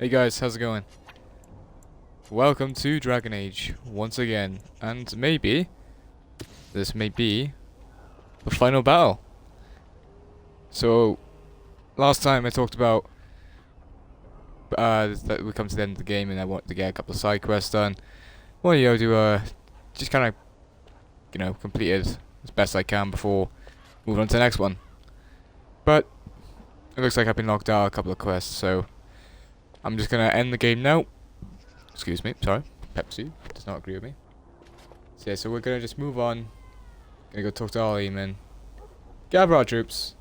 Hey guys, how's it going? Welcome to Dragon Age once again, and maybe this may be the final battle. So, last time I talked about that we come to the end of the game and I want to get a couple of side quests done. Well, just kind of, complete it as best I can before moving on to the next one. But it looks like I've been knocked out a couple of quests, so I'm just gonna end the game now. Excuse me, sorry. Pepsi does not agree with me. So yeah, so we're gonna just move on. Gonna go talk to Arcane, gather our troops,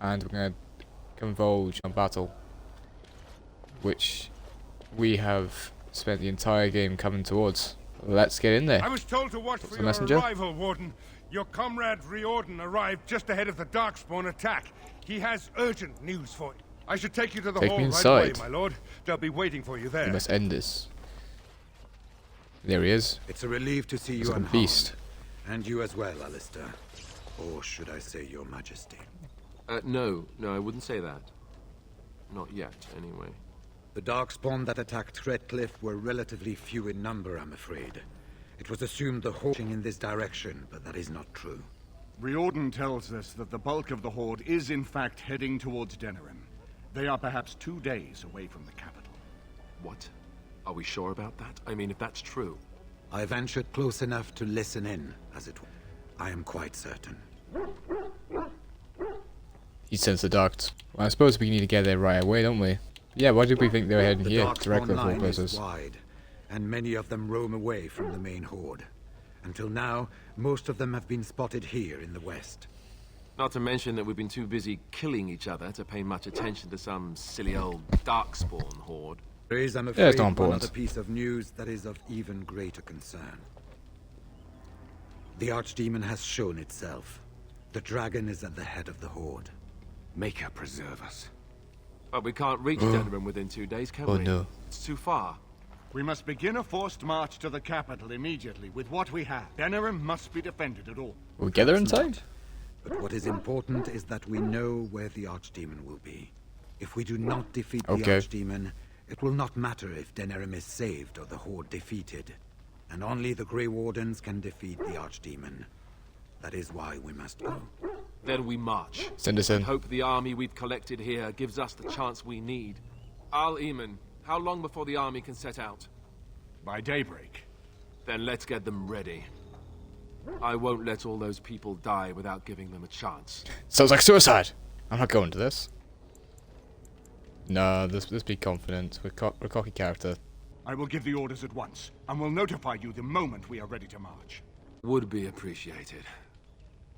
and we're gonna converge on battle, which we have spent the entire game coming towards. Let's get in there. I was told to watch for your arrival, Warden. Your comrade Riordan arrived just ahead of the Darkspawn attack. He has urgent news for you. I should take you to the hall right away, my lord. They'll be waiting for you there. We must end this. There he is. It's a relief to see you unharmed. Beast. And you as well, Alistair. Or should I say your majesty? No, I wouldn't say that. Not yet, anyway. The Darkspawn that attacked Redcliffe were relatively few in number, I'm afraid. It was assumed the horde in this direction, but that is not true. Riordan tells us that the bulk of the horde is in fact heading towards Denerim. They are perhaps 2 days away from the capital. What? Are we sure about that? I mean, if that's true. I ventured close enough to listen in, as it were. I am quite certain. He sends the duct. Well, I suppose we need to get there right away, don't we? Yeah, why did we think they were heading here directly for places? The wide, and many of them roam away from the main horde. Until now, most of them have been spotted here in the west. Not to mention that we've been too busy killing each other to pay much attention to some silly old Darkspawn horde. There is, I'm afraid, one other piece of news that is of even greater concern. The Archdemon has shown itself. The dragon is at the head of the horde. Make her preserve us. But we can't reach Denerim within 2 days, can we? Oh no. It's too far. We must begin a forced march to the capital immediately with what we have. Denerim must be defended at all. Will we get there in time? But what is important is that we know where the Archdemon will be. If we do not defeat the Archdemon, it will not matter if Denerim is saved or the horde defeated. And only the Grey Wardens can defeat the Archdemon. That is why we must go. Then we march. Send us in. Hope the army we've collected here gives us the chance we need. Al-Eamon, how long before the army can set out? By daybreak. Then let's get them ready. I won't let all those people die without giving them a chance. Sounds like suicide. I'm not going to this. No, let's be confident. We're a cocky character. I will give the orders at once, and will notify you the moment we are ready to march. Would be appreciated.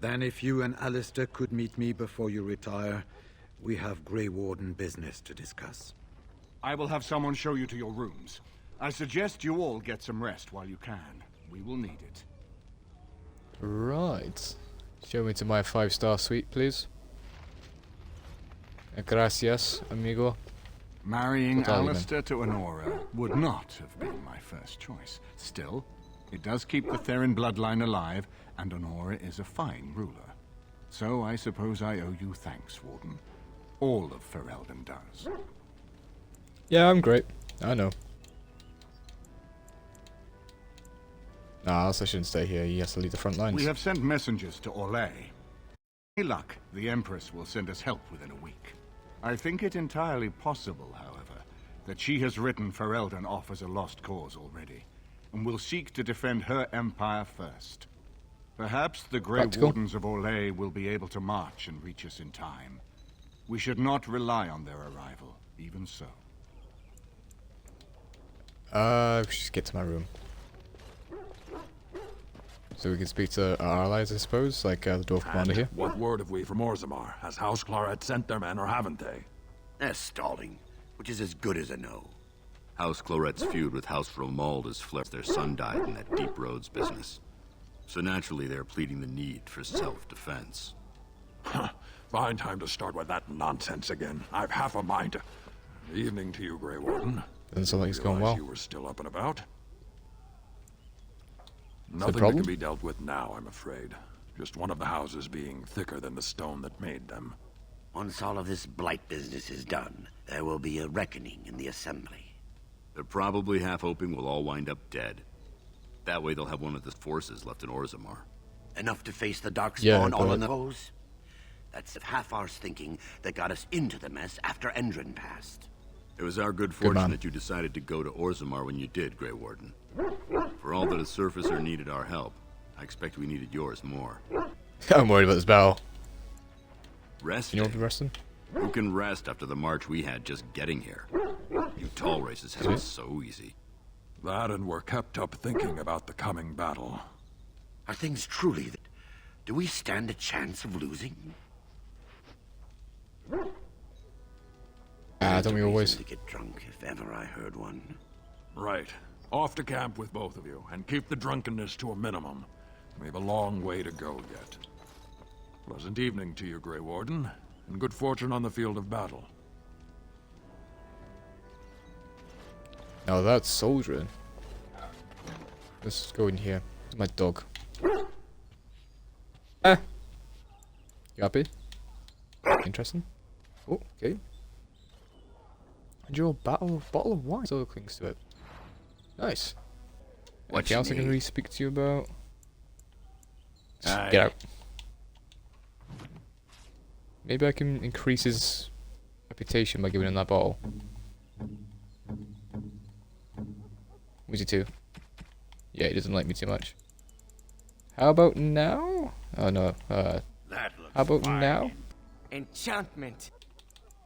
Then if you and Alistair could meet me before you retire, we have Grey Warden business to discuss. I will have someone show you to your rooms. I suggest you all get some rest while you can. We will need it. Right. Show me to my 5-star suite, please. Gracias, amigo. Marrying Alistair to Honora would not have been my first choice. Still, it does keep the Theron bloodline alive, and Honora is a fine ruler. So I suppose I owe you thanks, Warden. All of Ferelden does. Yeah, I'm great. I know. Nah, else I shouldn't stay here. He has to lead the front lines. We have sent messengers to Orlais. Any luck, the Empress will send us help within a week. I think it entirely possible, however, that she has written Ferelden off as a lost cause already, and will seek to defend her empire first. Perhaps the Grey Wardens of Orlais will be able to march and reach us in time. We should not rely on their arrival, even so. We should just get to my room. So we can speak to our allies, I suppose, like the Dwarf Commander here. What word have we from Orzammar? Has House Claret sent their men, or haven't they? They're stalling, which is as good as a no. House Claret's feud with House Romald has flared. Their son died in that Deep Roads business. So naturally they're pleading the need for self-defense. Fine time to start with that nonsense again. I've half a mind to... Evening to you, Grey Warden. Doesn't sound like it's going well. You were still up and about. The Nothing that problem? can be dealt with now, I'm afraid. Just one of the houses being thicker than the stone that made them. Once all of this blight business is done, there will be a reckoning in the Assembly. They're probably half hoping we'll all wind up dead. That way they'll have one of the forces left in Orzammar. Enough to face the Darkspawn Yeah, all but- in the pose? That's half-arse thinking that got us into the mess after Endron passed. It was our good man. fortune that you decided to go to Orzammar when you did, Grey Warden. For all that a surfacer needed our help, I expect we needed yours more. I'm worried about this battle. Rest? You know what we're resting? Who can rest after the march we had just getting here? You tall races have it so easy. That and we're kept up thinking about the coming battle. Are things truly that... Do we stand a chance of losing? Don't we Reason always? to get drunk if ever I heard one. Right. Off to camp with both of you, and keep the drunkenness to a minimum. We have a long way to go yet. Pleasant evening to you, Grey Warden, and good fortune on the field of battle. Now that's soldiering. Let's go in here. My dog. Ah! You happy? Interesting. Oh, okay. And your bottle of wine still clings to it. Nice. What Anything you else I can need? really speak to you about? Just Aye. get out. Maybe I can increase his reputation by giving him that bottle. Who's he to? Yeah, he doesn't like me too much. How about now? Oh no. That looks How about fine. now? Enchantment.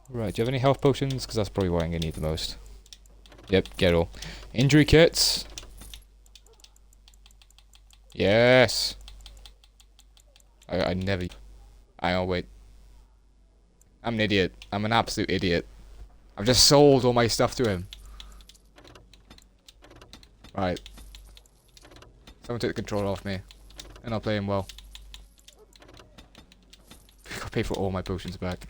Right, do you have any health potions? Because that's probably what I'm going to need the most. Yep, get all. Injury kits. Yes. I never... Hang on, wait. I'm an idiot. I'm an absolute idiot. I've just sold all my stuff to him. Right. Someone take the control off me. And I'll play him well. I'll pay for all my potions back.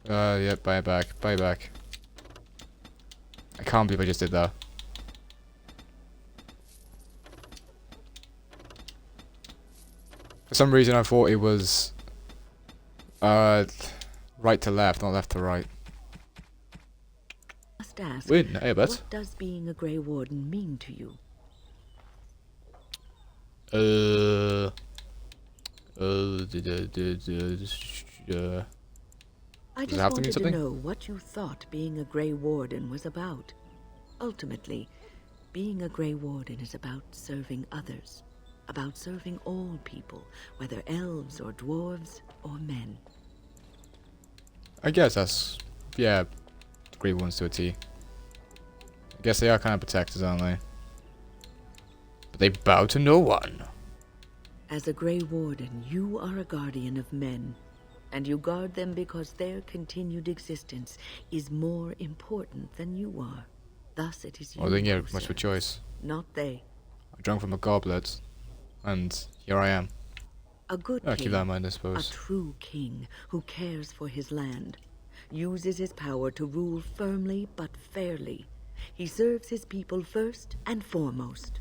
Yep, buy it back. Buy it back. I can't believe I just did that. For some reason I thought it was right to left, not left to right. Must ask, Win, hey, bet. what does being a Grey Warden mean to you? I Does it just have to mean wanted to something? know what you thought being a Grey Warden was about. Ultimately, being a Grey Warden is about serving others, about serving all people, whether elves or dwarves or men. I guess that's, yeah, Grey Ones to a T. I guess they are kind of protectors, aren't they? But they bow to no one. As a Grey Warden, you are a guardian of men, and you guard them because their continued existence is more important than you are. Thus it is you Well, they didn't who get much of a serves, choice. not they. I drank from a goblet, and here I am. A good I'll king, keep that in mind, I a suppose. true king who cares for his land, uses his power to rule firmly but fairly. He serves his people first and foremost.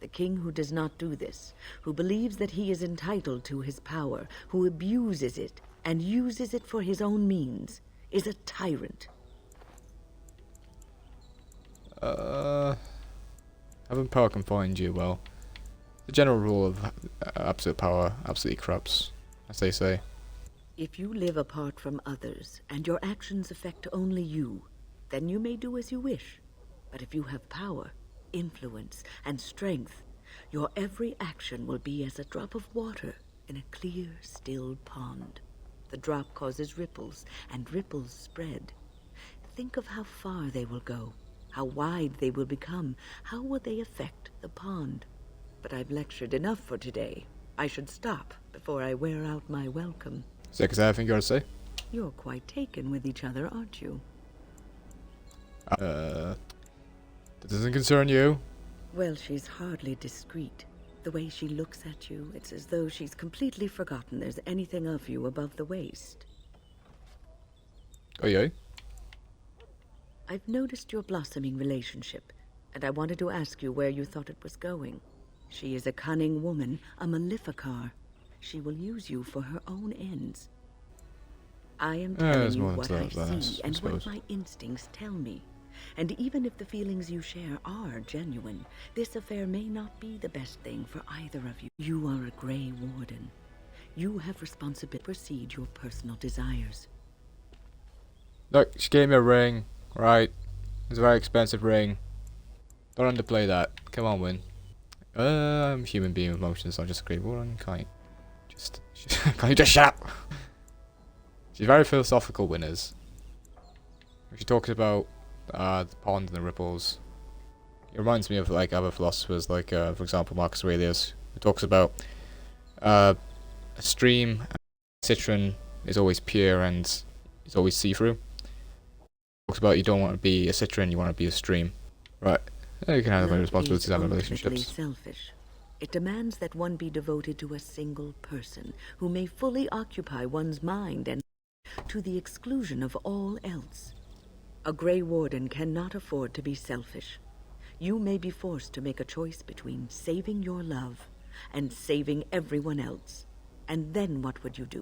The king who does not do this, who believes that he is entitled to his power, who abuses it and uses it for his own means, is a tyrant. Having power can find you, well. The general rule of absolute power absolutely corrupts, as they say. If you live apart from others, and your actions affect only you, then you may do as you wish. But if you have power, influence, and strength, your every action will be as a drop of water in a clear, still pond. The drop causes ripples, and ripples spread. Think of how far they will go, how wide they will become, how will they affect the pond. But I've lectured enough for today. I should stop before I wear out my welcome. Is that anything you gotta say? You're quite taken with each other, aren't you? That doesn't concern you. Well, she's hardly discreet. The way she looks at you, it's as though she's completely forgotten there's anything of you above the waist. Oh yeah? I've noticed your blossoming relationship, and I wanted to ask you where you thought it was going. She is a cunning woman, a Maleficar. She will use you for her own ends. I am there's telling you more what to I that than this, see I and what suppose. my instincts tell me. And even if the feelings you share are genuine, this affair may not be the best thing for either of you. You are a Grey Warden. You have responsibility to proceed your personal desires. Look, she gave me a ring, right? It's a very expensive ring. Don't underplay that. Come on, Win. I'm a human being with emotions, not just a Grey Warden. Can't you just... can't you just shut up? She's very philosophical, Winners. She talks about the pond and the ripples. It reminds me of like other philosophers, like for example Marcus Aurelius, who talks about a stream. Citron is always pure and it's always see-through. Talks about you don't want to be a citron, you want to be a stream. Right. Yeah, you can handle my Love responsibilities is and have ultimately relationships. selfish. It demands that one be devoted to a single person who may fully occupy one's mind and to the exclusion of all else. A Grey Warden cannot afford to be selfish. You may be forced to make a choice between saving your love and saving everyone else. And then what would you do?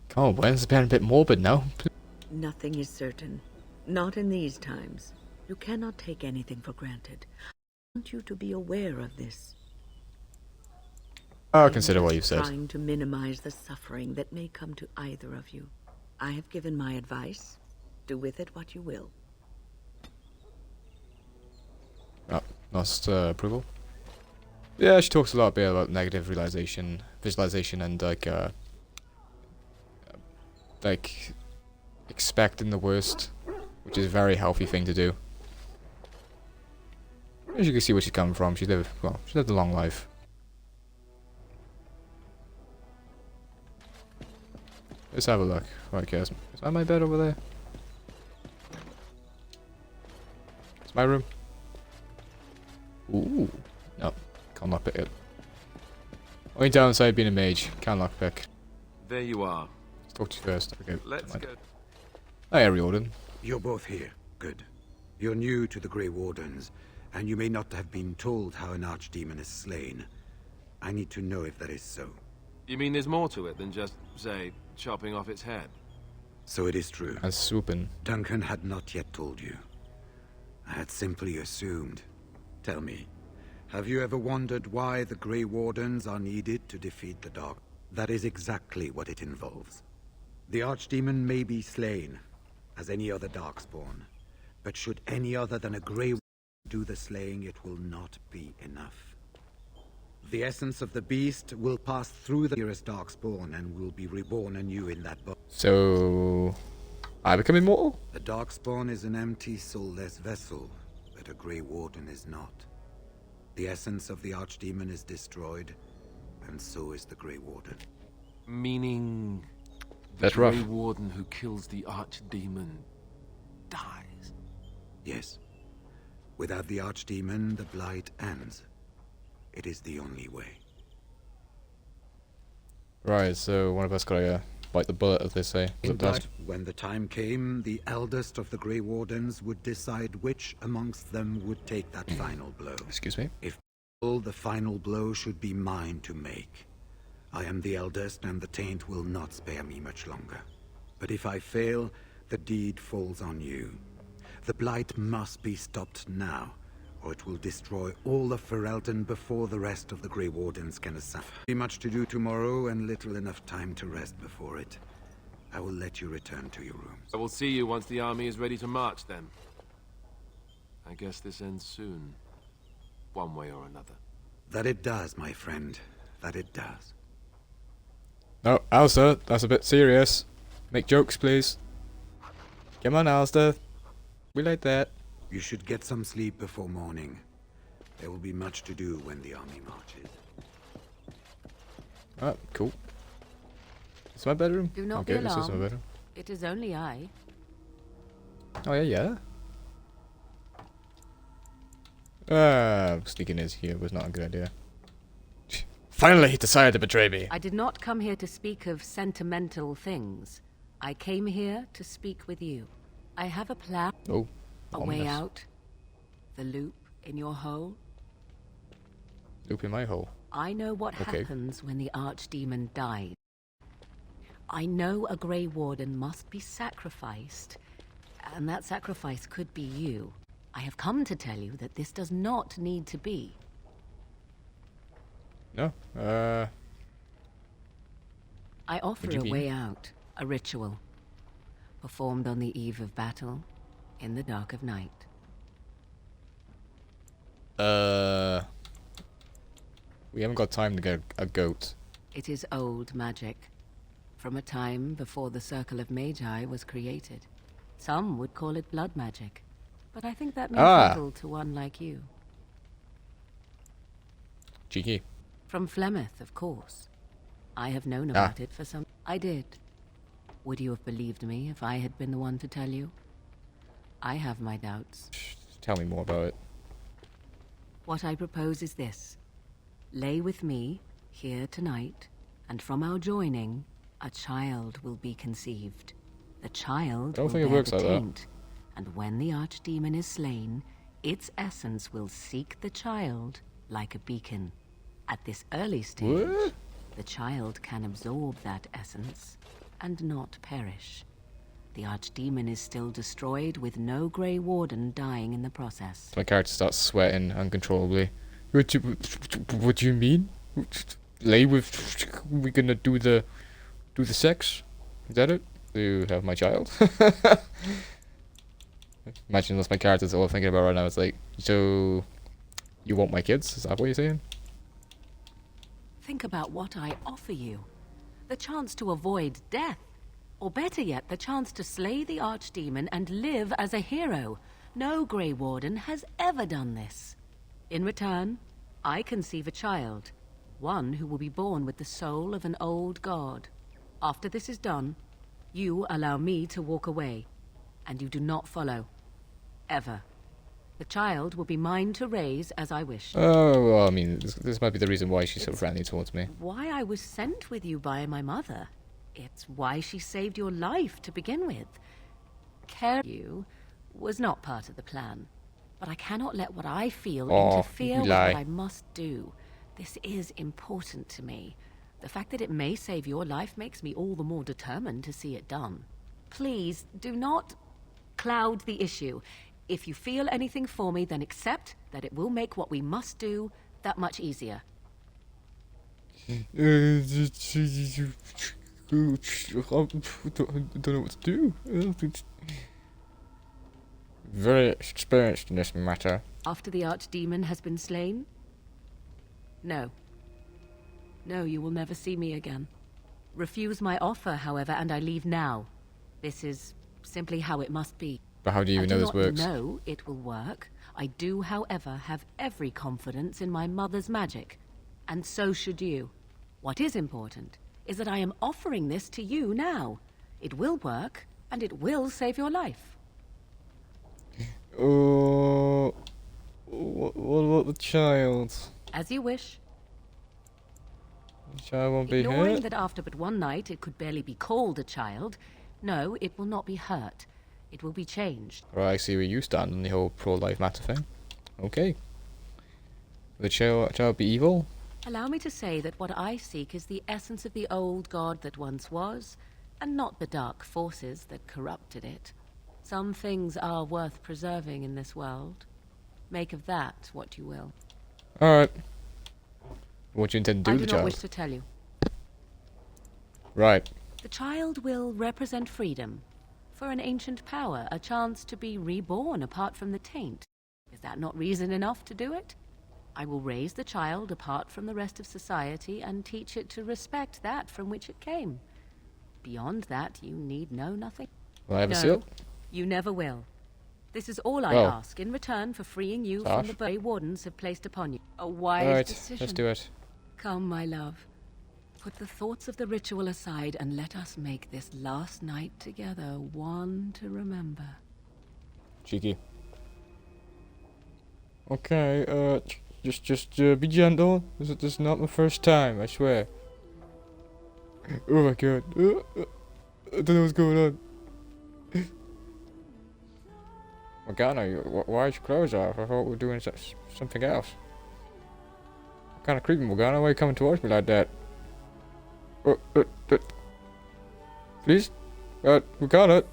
Come on, Win, it's been a bit morbid now. Nothing is certain. Not in these times. You cannot take anything for granted. I want you to be aware of this. I'll I'm consider what just you've said. trying to minimize the suffering that may come to either of you. I have given my advice. Do with it what you will. Oh, lost approval. Yeah, she talks a lot about negative visualization, and like expecting the worst, which is a very healthy thing to do. As you can see where she's coming from, she lived a long life. Let's have a look. Right, guys, is that my bed over there? It's my room. Ooh, no, can't lockpick it. Only downside being a mage, can't lockpick. There you are. Let's talk to you first. Okay, Let's go. Hi, Ariorden. You're both here. Good. You're new to the Grey Wardens, and you may not have been told how an archdemon is slain. I need to know if that is so. You mean there's more to it than just, say, chopping off its head? So it is true. And swooping. Duncan had not yet told you. I had simply assumed. Tell me, have you ever wondered why the Grey Wardens are needed to defeat the Dark? That is exactly what it involves. The Archdemon may be slain, as any other Darkspawn, but should any other than a Grey Warden do the slaying, it will not be enough. The essence of the beast will pass through the nearest Darkspawn and will be reborn anew in that body. So, I become immortal? The Darkspawn is an empty, soulless vessel, but a Grey Warden is not. The essence of the Archdemon is destroyed, and so is the Grey Warden. Meaning... That's the rough. Grey Warden who kills the Archdemon dies? Yes. Without the Archdemon, the Blight ends. It is the only way. Right, so one of us gotta bite the bullet, as they say. When the time came, the eldest of the Grey Wardens would decide which amongst them would take that final blow. Excuse me? If possible, the final blow should be mine to make. I am the eldest, and the taint will not spare me much longer. But if I fail, the deed falls on you. The Blight must be stopped now, or it will destroy all of Ferelden before the rest of the Grey Wardens can assemble. Be much to do tomorrow, and little enough time to rest before it. I will let you return to your rooms. I will see you once the army is ready to march, then. I guess this ends soon. One way or another. That it does, my friend. That it does. No, Alistair, that's a bit serious. Make jokes, please. Come on, Alistair. We like that. You should get some sleep before morning. There will be much to do when the army marches. Ah, cool. It's my bedroom? Do not okay, be this is my alarmed. bedroom. It is only I. Oh, yeah. Sneaking in here was not a good idea. Finally, he decided to betray me. I did not come here to speak of sentimental things. I came here to speak with you. I have a plan. Oh, A way out. The loop in your hole. Loop in my hole. I know what Okay. happens when the Archdemon dies. I know a Grey Warden must be sacrificed, and that sacrifice could be you. I have come to tell you that this does not need to be. No. I offer a way out, a ritual, performed on the eve of battle, in the dark of night. We haven't got time to get a goat. It is old magic, from a time before the Circle of Magi was created. Some would call it blood magic, but I think that means little to one like you. Cheeky. From Flemeth, of course. I have known about it for some... I did. Would you have believed me if I had been the one to tell you? I have my doubts. Tell me more about it. What I propose is this. Lay with me, here tonight, and from our joining, a child will be conceived. The child will bear the taint, and when the archdemon is slain, its essence will seek the child like a beacon. At this early stage, the child can absorb that essence and not perish. The archdemon is still destroyed with no Grey Warden dying in the process. My character starts sweating uncontrollably. What do you mean? Lay with... We're gonna do the sex? Is that it? To have my child? Imagine that's my character's all thinking about right now. It's like, so you want my kids? Is that what you're saying? Think about what I offer you. The chance to avoid death. Or better yet, the chance to slay the archdemon and live as a hero. No Grey Warden has ever done this. In return, I conceive a child. One who will be born with the soul of an old god. After this is done, you allow me to walk away. And you do not follow. Ever. The child will be mine to raise as I wish. Oh, well, I mean, this might be the reason why she's so friendly towards me. Why I was sent with you by my mother. It's why she saved your life to begin with. Care you was not part of the plan. But I cannot let what I feel interfere with what I must do. This is important to me. The fact that it may save your life makes me all the more determined to see it done. Please, do not cloud the issue. If you feel anything for me, then accept that it will make what we must do that much easier. Don't know what to do. Very experienced in this matter. After the archdemon has been slain? No. No, you will never see me again. Refuse my offer, however, and I leave now. This is simply how it must be. But how do you know this works? I do not know it will work. I do, however, have every confidence in my mother's magic. And so should you. What is important is that I am offering this to you now. It will work, and it will save your life. Oh, what about the child? As you wish. The child won't be Ignoring hurt? that after but one night it could barely be called a child, no, it will not be hurt. It will be changed. Right, I see where you stand on the whole pro-life matter thing. Okay. Will the child be evil? Allow me to say that what I seek is the essence of the old god that once was, and not the dark forces that corrupted it. Some things are worth preserving in this world. Make of that what you will. Alright. What do you intend to do with the I do not child? wish to tell you. Right. The child will represent freedom. For an ancient power, a chance to be reborn apart from the taint. Is that not reason enough to do it? I will raise the child apart from the rest of society and teach it to respect that from which it came. Beyond that, you need know nothing. Will I ever No, see it? you never will. This is all I Oh. ask in return for freeing you Harsh. from the Grey Wardens have placed upon you. A wise Alright, decision. let's do it. Come, my love. Put the thoughts of the ritual aside and let us make this last night together one to remember. Cheeky. Okay, just be gentle. This is not my first time, I swear. Oh my god. I don't know what's going on. Morgana, why is your clothes off? I thought we were doing something else. What kind of creepy, Morgana? Why are you coming towards me like that? Please? We got it.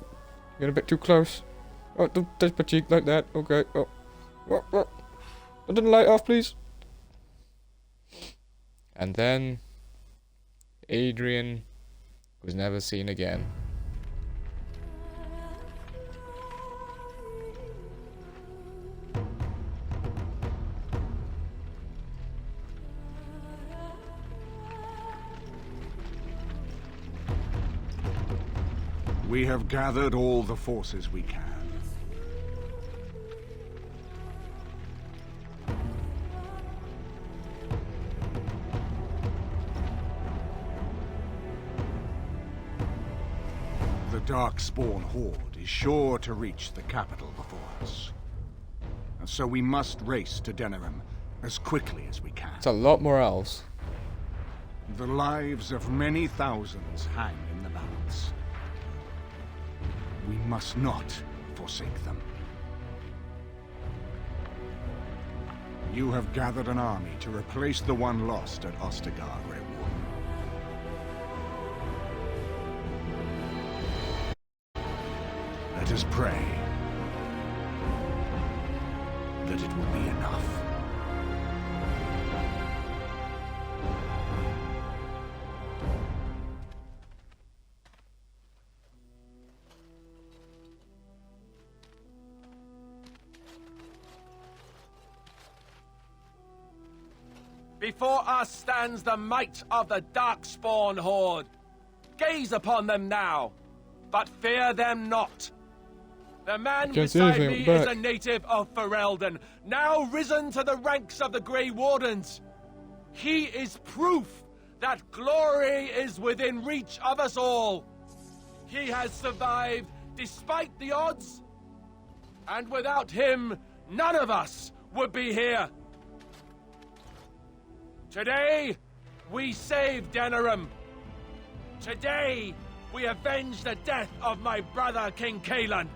You're a bit too close. Oh, don't touch my cheek like that. Okay. Oh. Oh. I didn't light off, please. And then Adrian was never seen again. We have gathered all the forces we can. The Darkspawn Horde is sure to reach the capital before us. And so we must race to Denerim as quickly as we can. It's a lot more elves. The lives of many thousands hang in the balance. We must not forsake them. You have gathered an army to replace the one lost at Ostagar, Grey Warden. Let us pray that it will be enough. Before us stands the might of the Darkspawn Horde. Gaze upon them now, but fear them not. The man beside me is a native of Ferelden, now risen to the ranks of the Grey Wardens. He is proof that glory is within reach of us all. He has survived despite the odds, and without him, none of us would be here. Today, we save Denerim. Today, we avenge the death of my brother, King Kaelan.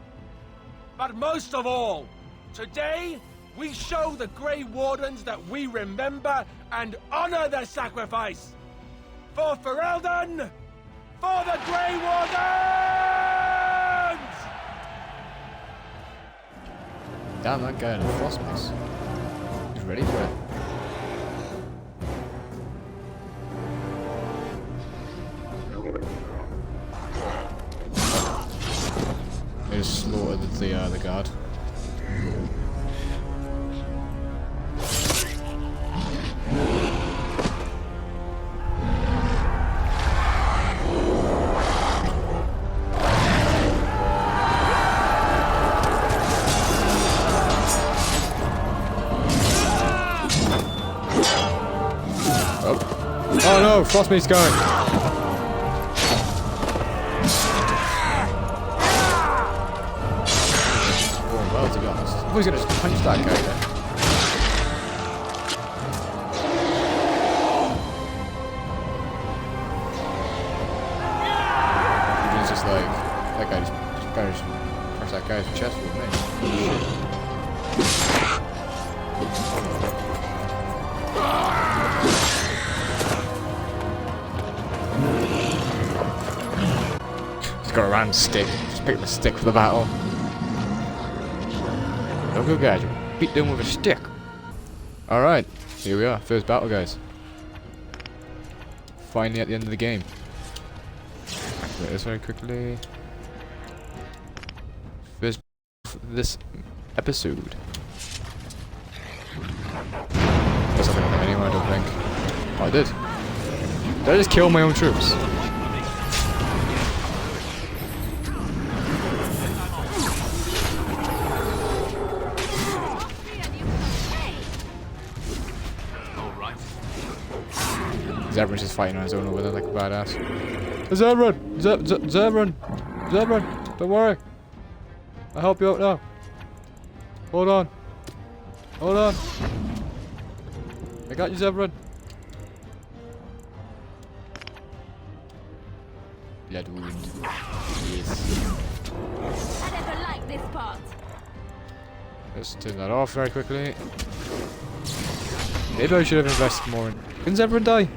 But most of all, today, we show the Grey Wardens that we remember and honor their sacrifice. For Ferelden, for the Grey Wardens! Damn, that guy in a frost mace. He's ready for it. They just slaughtered the guard. Oh no, Frostmate's going. Well, to be honest. I thought he was gonna just punch that guy there. He was just like, that guy just punched that guy's chest with me. He's got a round stick. Just pick up a stick for the battle. No good, guys. Beat them with a stick. Alright. Here we are. First battle, guys. Finally at the end of the game. Activate this very quickly. First for this episode. Guess I didn't go anywhere, I don't think. Oh, I did. Did I just kill my own troops? Zebran's just fighting on his own over there like a badass. Zebran! Zebran! Zebran! Don't worry! I'll help you out now. Hold on. Hold on. I got you, Zebran. Blood wound. Yes. I never like this part. Let's turn that off very quickly. Maybe I should have invested more in... Can Zebran die?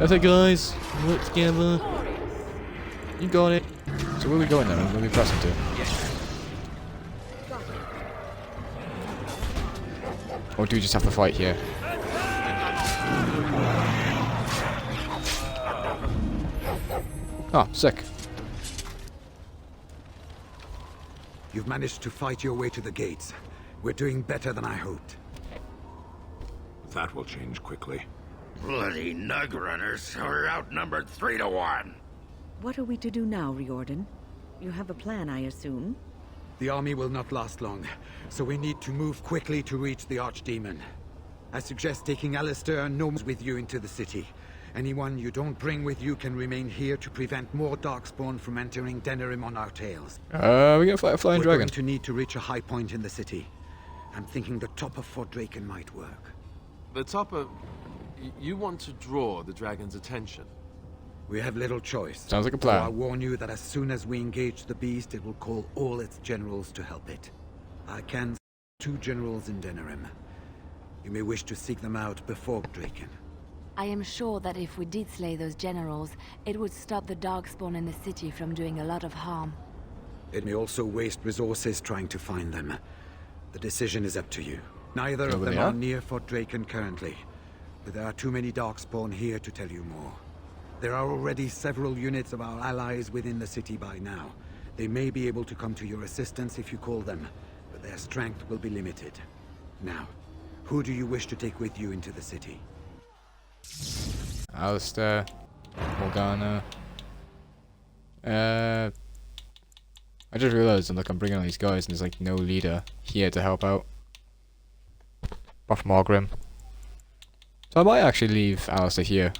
Okay guys, work together. You got it. So where are we going then? Where are we pressing to? Or do we just have to fight here? Oh, sick. You've managed to fight your way to the gates. We're doing better than I hoped. That will change quickly. Bloody nug runners are outnumbered 3 to 1. What are we to do now, Riordan? You have a plan, I assume? The army will not last long, so we need to move quickly to reach the Archdemon. I suggest taking Alistair and Gnomes with you into the city. Anyone you don't bring with you can remain here to prevent more Darkspawn from entering Denerim on our tails. We gonna fight a flying We're dragon. going to need to reach a high point in the city. I'm thinking the top of Fort Draken might work. The top of... You want to draw the dragon's attention? We have little choice. Sounds like a So I'll plan. warn you that as soon as we engage the beast, it will call all its generals to help it. I can send 2 generals in Denerim. You may wish to seek them out before Draken. I am sure that if we did slay those generals, it would stop the Darkspawn in the city from doing a lot of harm. It may also waste resources trying to find them. The decision is up to you. Neither of Over them there? are near Fort Draken currently, but there are too many Darkspawn here to tell you more. There are already several units of our allies within the city by now. They may be able to come to your assistance if you call them, but their strength will be limited. Now, who do you wish to take with you into the city? Alistair, Morgana. I just realized I'm bringing all these guys and there's like no leader here to help out. Apart from Morgrim. So I might actually leave Alistair here.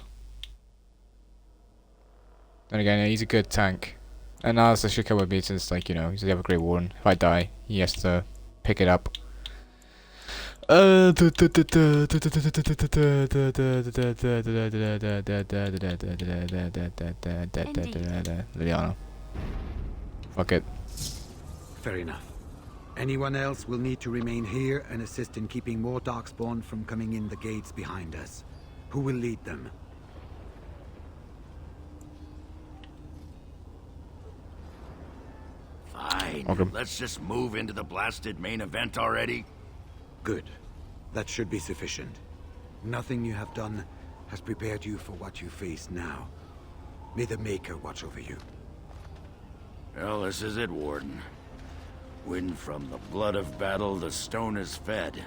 Then again, he's a good tank. And Alistair should come with me since, like, you know, he's the other Grey Warden. If I die, he has to pick it up. Liliana. Fuck it. Fair enough. Anyone else will need to remain here and assist in keeping more Darkspawn from coming in the gates behind us. Who will lead them? Fine. Okay. Let's just move into the blasted main event already. Good. That should be sufficient. Nothing you have done has prepared you for what you face now. May the Maker watch over you. Well, this is it, Warden. When from the blood of battle the stone is fed,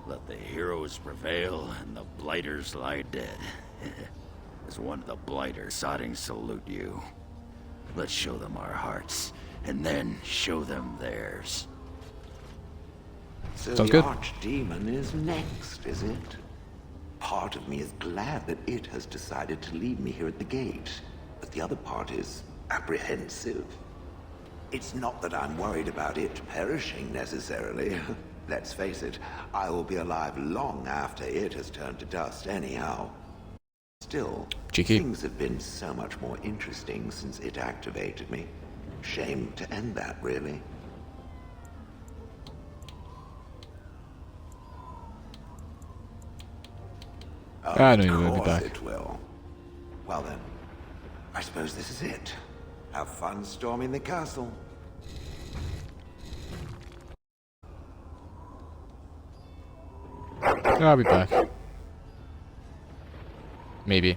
let the heroes prevail and the blighters lie dead. As one of the blighters, Sodding salute you. Let's show them our hearts, and then show them theirs. So Sounds the good. Archdemon is next, is it? Part of me is glad that it has decided to leave me here at the gate, but the other part is apprehensive. It's not that I'm worried about it perishing necessarily. Let's face it, I will be alive long after it has turned to dust anyhow. Still, Cheeky. things have been so much more interesting since it activated me. Shame to end that, really. I know you will be Of course back. it will. Well then, I suppose this is it. Have fun storming the castle. I'll be back. Maybe.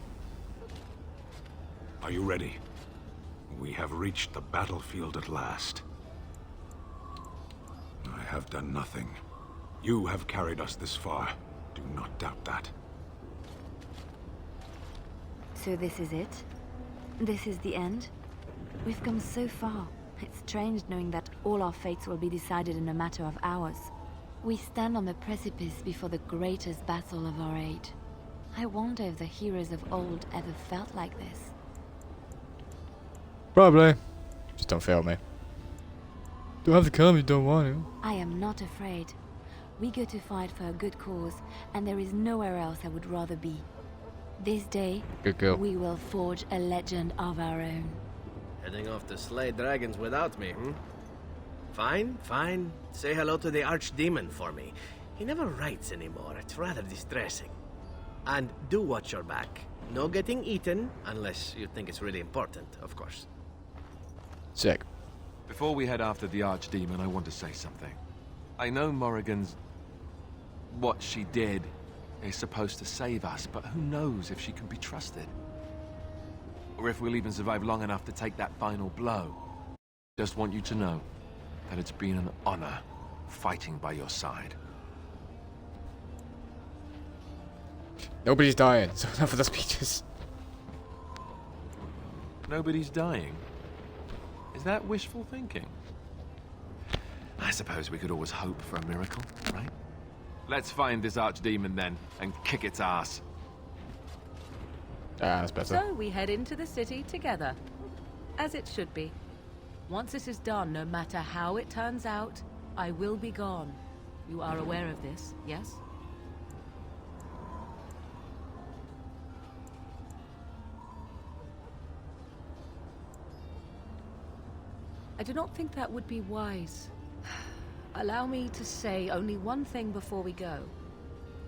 Are you ready? We have reached the battlefield at last. I have done nothing. You have carried us this far. Do not doubt that. So this is it? This is the end? We've come so far. It's strange knowing that all our fates will be decided in a matter of hours. We stand on the precipice before the greatest battle of our age. I wonder if the heroes of old ever felt like this. Probably. Just don't fail me. Don't have to come if you don't want to. I am not afraid. We go to fight for a good cause, and there is nowhere else I would rather be. This day, Good girl. we will forge a legend of our own. Heading off to slay dragons without me, Fine, fine. Say hello to the Archdemon for me. He never writes anymore. It's rather distressing. And do watch your back. No getting eaten, unless you think it's really important, of course. Sick. Before we head after the Archdemon, I want to say something. I know Morrigan's... what she did is supposed to save us, but who knows if she can be trusted? Or if we'll even survive long enough to take that final blow. Just want you to know that it's been an honor fighting by your side. Nobody's dying, so enough of the speeches. Nobody's dying? Is that wishful thinking? I suppose we could always hope for a miracle, right? Let's find this Archdemon then, and kick its ass. Ah, that's better. So we head into the city together. As it should be. Once this is done, no matter how it turns out, I will be gone. You are aware of this, yes? I do not think that would be wise. Allow me to say only one thing before we go.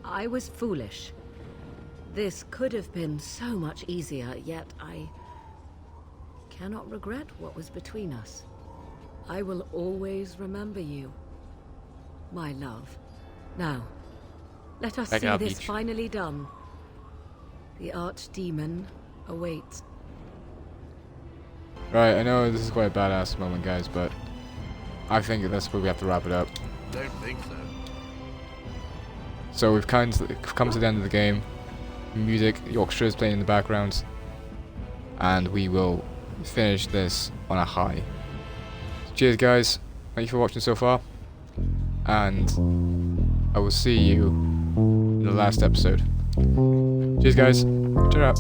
I was foolish. This could have been so much easier, yet I cannot regret what was between us. I will always remember you, my love. Now, let us see this finally done. The Archdemon awaits. Right, I know this is quite a badass moment, guys, but I think that's where we have to wrap it up. Don't think so. So we've come to the end of the game. Music, the orchestra is playing in the background, and we will finish this on a high. Cheers, guys. Thank you for watching so far, and I will see you in the last episode. Cheers, guys. Cheer up.